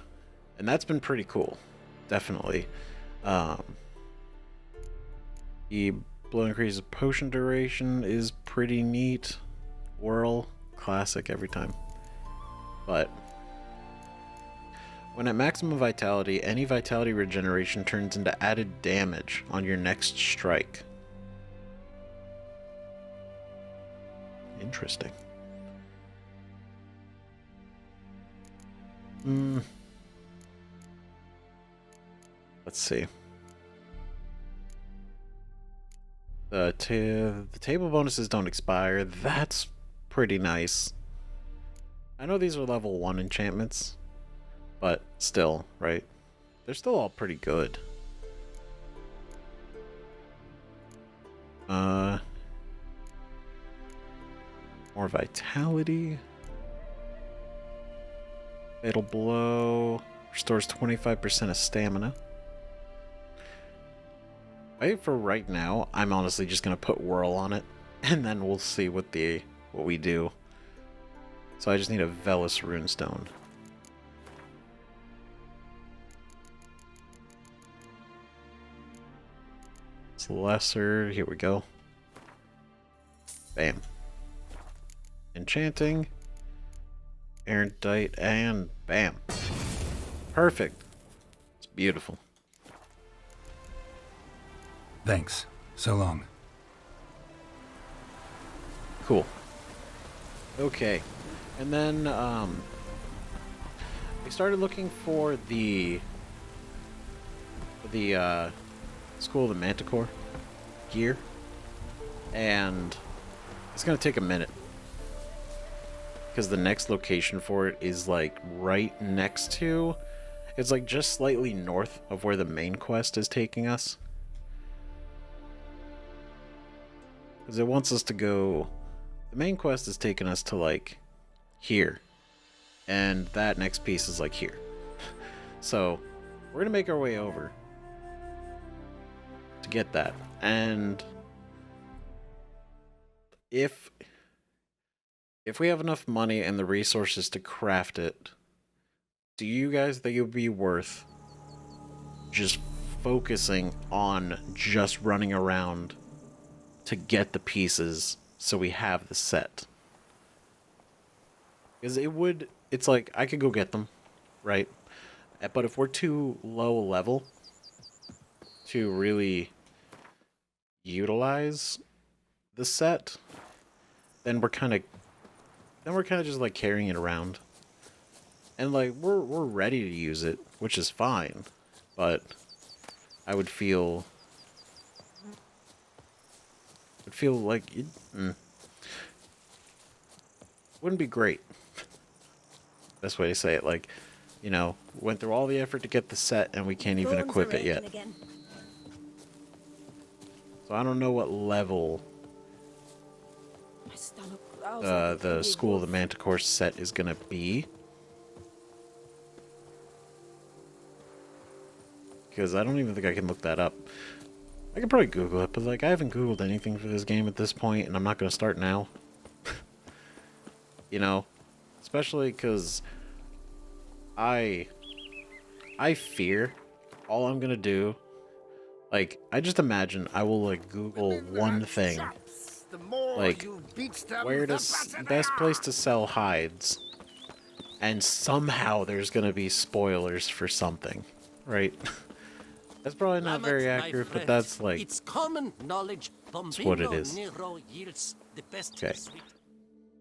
And that's been pretty cool. Definitely. The blow increases potion duration is pretty neat. Whirl, classic every time. But when at maximum vitality, any vitality regeneration turns into added damage on your next strike. Interesting. Let's see. The table bonuses don't expire. That's pretty nice. I know these are level 1 enchantments, but still, right? They're still all pretty good. More vitality. Fatal blow restores 25% of stamina. For right now, I'm honestly just gonna put whirl on it, and then we'll see what we do. So I just need a Velis runestone. It's lesser. Here we go. Bam. Enchanting. Erudite, and bam. Perfect. It's beautiful. Thanks. So long. Cool. Okay. And then, we started looking for the School of the Manticore gear. And it's gonna take a minute. Because the next location for it is like right next to, it's like just slightly north of where the main quest is taking us. Because it wants us to go, the main quest is taking us to like here, and that next piece is like here. So we're gonna make our way over to get that. And if we have enough money and the resources to craft it, do you guys think it would be worth just focusing on just running around to get the pieces so we have the set? Because it's like, I could go get them, right? But if we're too low level to really utilize the set, then we're kind of just like carrying it around. And like we're ready to use it, which is fine, but I would feel like it wouldn't be great. Best way to say it, like, you know, went through all the effort to get the set and we can't even equip it yet. So I don't know what level the School of the Manticore set is gonna be, because I don't even think I can look that up. I could probably Google it, but like I haven't Googled anything for this game at this point, and I'm not gonna start now. You know, especially because I fear all I'm gonna do. Like, I just imagine I will like Google one thing. Like, where does best place to sell hides, and somehow there's gonna be spoilers for something, right? That's probably not very accurate, but that's like, it's common knowledge. That's what it is. Okay,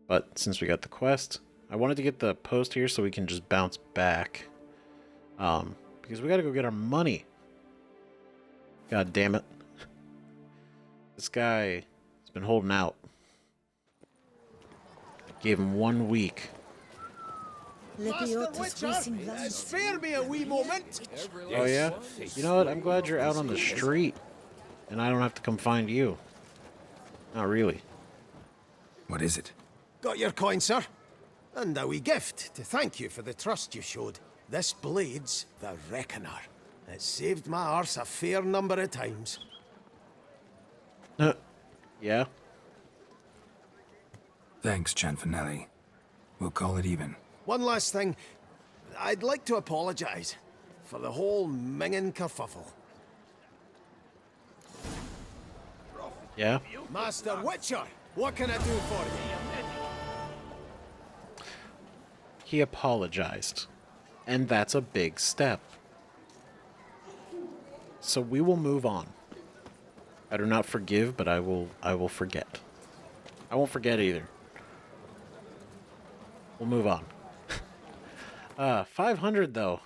but since we got the quest, I wanted to get the post here so we can just bounce back, because we gotta go get our money. God damn it, this guy been holding out. Gave him 1 week. Spare me a wee moment. Oh yeah? You know what? I'm glad you're out on the street and I don't have to come find you. Not really. What is it? Got your coin, sir. And a wee gift to thank you for the trust you showed. This blade's the Reckoner. It saved my arse a fair number of times. Yeah? Thanks, Cianfanelli. We'll call it even. One last thing. I'd like to apologize. for the whole mingin' kerfuffle. Yeah? Master Witcher, what can I do for you? He apologized. And that's a big step. So we will move on. I do not forgive, but I will forget. I won't forget either. We'll move on. 500 though.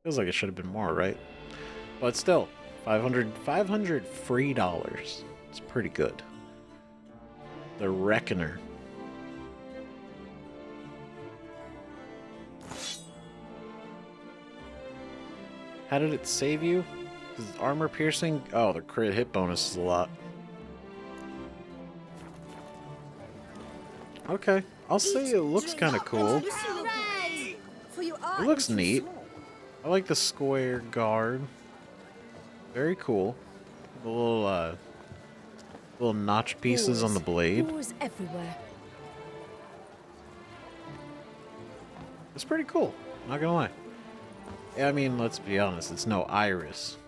Feels like it should have been more, right? But still, 500 free dollars. It's pretty good. The Reckoner. How did it save you? Is armor piercing? Oh, the crit hit bonus is a lot. Okay, I'll say it looks kind of cool. It looks neat. I like the square guard. Very cool. The little notch pieces on the blade. Everywhere. It's pretty cool. Not gonna lie. I mean, let's be honest. It's no iris,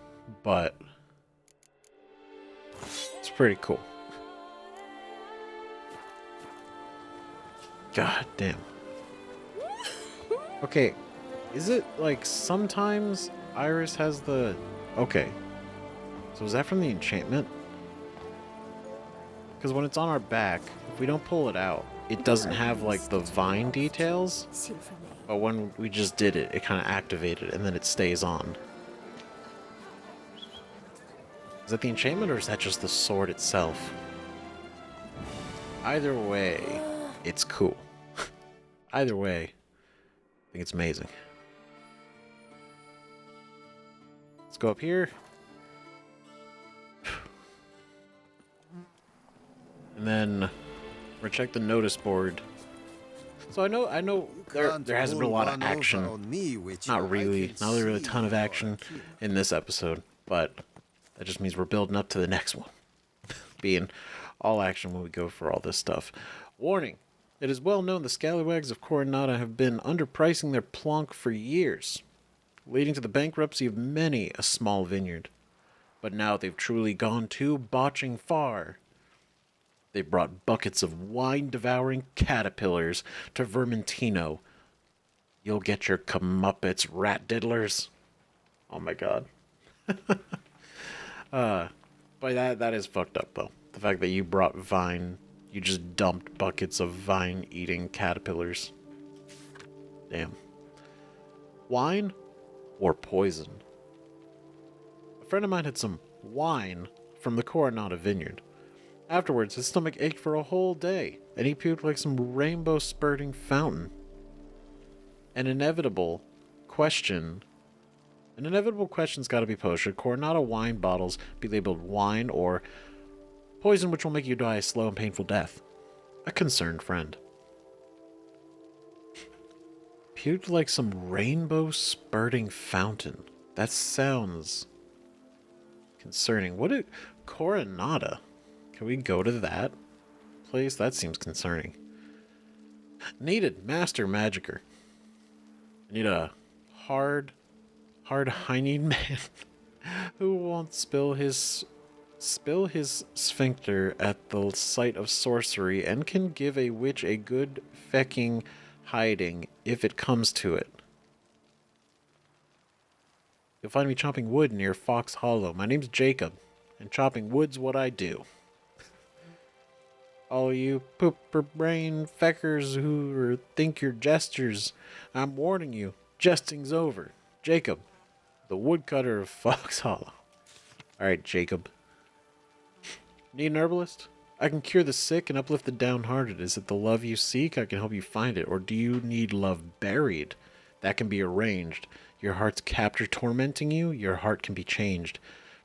but it's pretty cool. God damn. Okay, is it like sometimes Iris has the... Okay. So is that from the enchantment? Because when it's on our back, if we don't pull it out, it doesn't have like the vine details. But when we just did it, it kind of activated and then it stays on. Is that the enchantment or is that just the sword itself? Either way, it's cool. Either way, I think it's amazing. Let's go up here. And then we're gonna check the notice board. So I know there hasn't been a lot of action. Not really a ton of action in this episode, but that just means we're building up to the next one. Being all action when we go for all this stuff. Warning. It is well known the scallywags of Coronata have been underpricing their plonk for years, leading to the bankruptcy of many a small vineyard. But now they've truly gone too botching far. They brought buckets of wine-devouring caterpillars to Vermentino. You'll get your comeuppets, rat diddlers. Oh my god. But that is fucked up, though. The fact that you brought vine... You just dumped buckets of vine-eating caterpillars. Damn. Wine or poison? A friend of mine had some wine from the Coronata vineyard. Afterwards, his stomach ached for a whole day, and he puked like some rainbow-spurting fountain. An inevitable question's got to be posed. Should Coronata wine bottles be labeled wine or poison which will make you die a slow and painful death? A concerned friend. Puked like some rainbow-spurting fountain. That sounds concerning. What a Coronata? Can we go to that place? That seems concerning. Needed Master Magicker. I need a hard-hined man who won't spill his sphincter at the sight of sorcery and can give a witch a good fecking hiding if it comes to it. You'll find me chopping wood near Fox Hollow. My name's Jacob, and chopping wood's what I do. All you pooper brain feckers who think you're jesters, I'm warning you, jesting's over. Jacob, the woodcutter of Fox Hollow. Alright, Jacob. Need an herbalist? I can cure the sick and uplift the downhearted. Is it the love you seek? I can help you find it. Or do you need love buried? That can be arranged. Your heart's captor tormenting you? Your heart can be changed.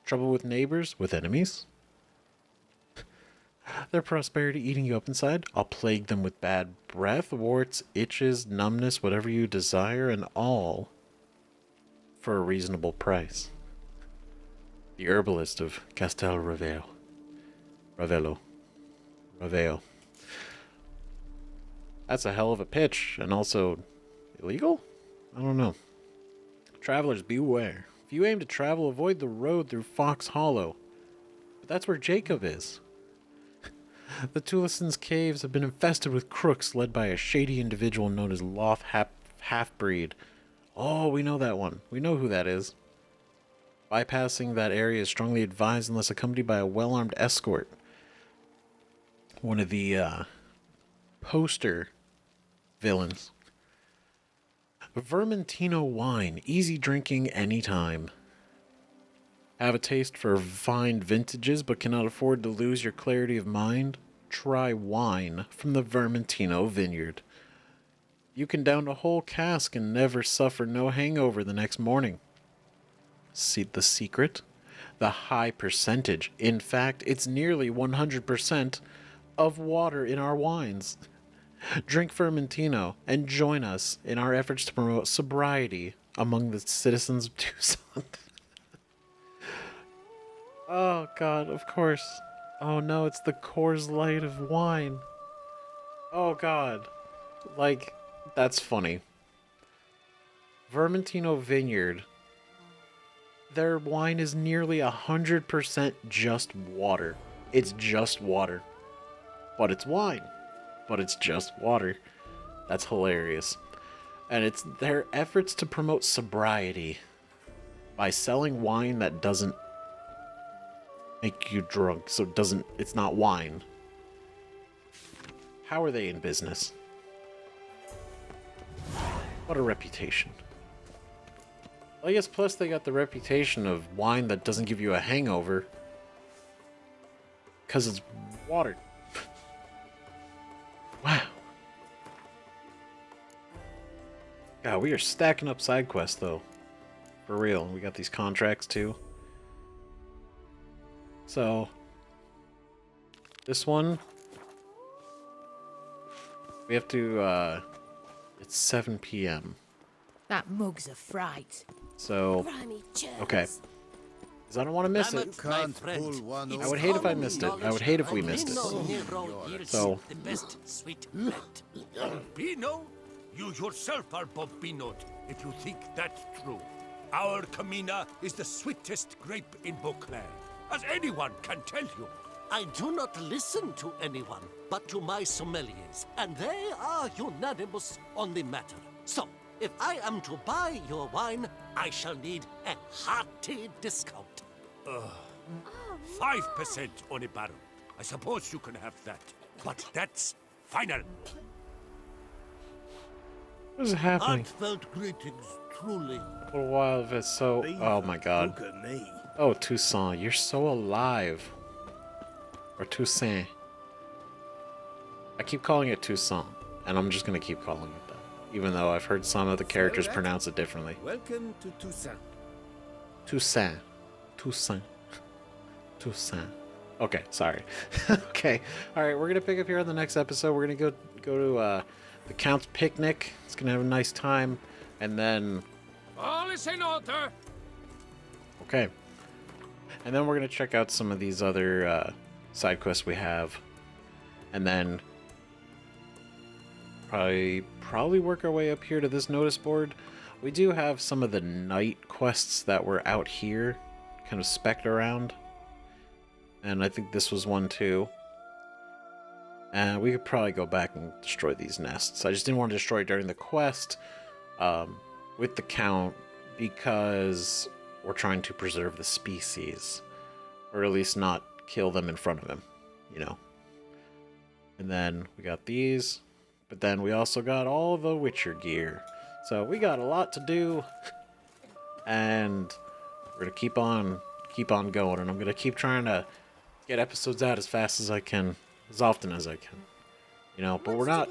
Trouble with neighbors? With enemies? Their prosperity eating you up inside? I'll plague them with bad breath, warts, itches, numbness, whatever you desire, and all for a reasonable price. The herbalist of Castel Ravello. That's a hell of a pitch, and also illegal? I don't know. Travelers, beware. If you aim to travel, avoid the road through Fox Hollow. But that's where Jacob is. The TOUSSAINT's caves have been infested with crooks led by a shady individual known as Loth Half-Breed. Oh, we know that one. We know who that is. Bypassing that area is strongly advised unless accompanied by a well-armed escort. One of the poster villains. Vermentino wine. Easy drinking anytime. Have a taste for fine vintages but cannot afford to lose your clarity of mind? Try wine from the Vermentino vineyard. You can down a whole cask and never suffer no hangover the next morning. See the secret? The high percentage. In fact, it's nearly 100% of water in our wines. Drink Vermentino and join us in our efforts to promote sobriety among the citizens of Toussaint. Oh god, of course. Oh no, it's the Coors Light of wine. Oh god. Like, that's funny. Vermentino Vineyard. Their wine is nearly 100% just water. It's just water. But it's wine. But it's just water. That's hilarious. And it's their efforts to promote sobriety by selling wine that doesn't make you drunk, so it's not wine. How are they in business? What a reputation. Well, I guess plus they got the reputation of wine that doesn't give you a hangover. Because it's water. Wow. God, we are stacking up side quests, though. For real. We got these contracts, too. So, this one, we have to, it's 7 p.m. That mug's a fright. So, okay. Because I don't want to miss it. I would hate if I missed it. I would hate if we missed it. So, The best sweet bread. Bino, you yourself are Bobbino, if you think that's true. Our Camina is the sweetest grape in Beauclair, as anyone can tell you. I do not listen to anyone, but to my sommeliers, and they are unanimous on the matter. So, if I am to buy your wine, I shall need a hearty discount. 5% on a barrel. I suppose you can have that, but that's final. what is happening? Heartfelt greetings, truly. What a while of it. So, oh my god. Oh, Toussaint, you're so alive. Or Toussaint. I keep calling it Toussaint, and I'm just gonna keep calling it that. Even though I've heard some of the characters pronounce it differently. Welcome to Toussaint. Toussaint. Toussaint. Toussaint. Okay, sorry. Okay. Alright, we're gonna pick up here on the next episode. We're gonna go to the Count's picnic. It's gonna have a nice time. And then All is in order. okay. And then we're gonna check out some of these other side quests we have. And then probably work our way up here to this notice board. We do have some of the night quests that were out here, kind of specked around. And I think this was one too. And we could probably go back and destroy these nests. I just didn't want to destroy it during the quest with the Count because we're trying to preserve the species. Or at least not kill them in front of him, you know. And then we got these. But then we also got all the Witcher gear. So we got a lot to do. And we're going to keep on going. And I'm going to keep trying to get episodes out as fast as I can. As often as I can. You know, but we're not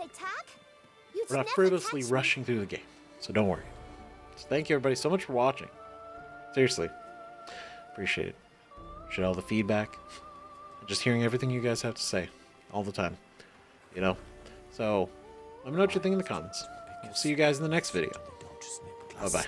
frivolously rushing through the game. So don't worry. So thank you everybody so much for watching. Seriously. Appreciate it. Appreciate all the feedback. Just hearing everything you guys have to say. All the time. You know? So, let me know what you think in the comments. We'll see you guys in the next video. Bye-bye.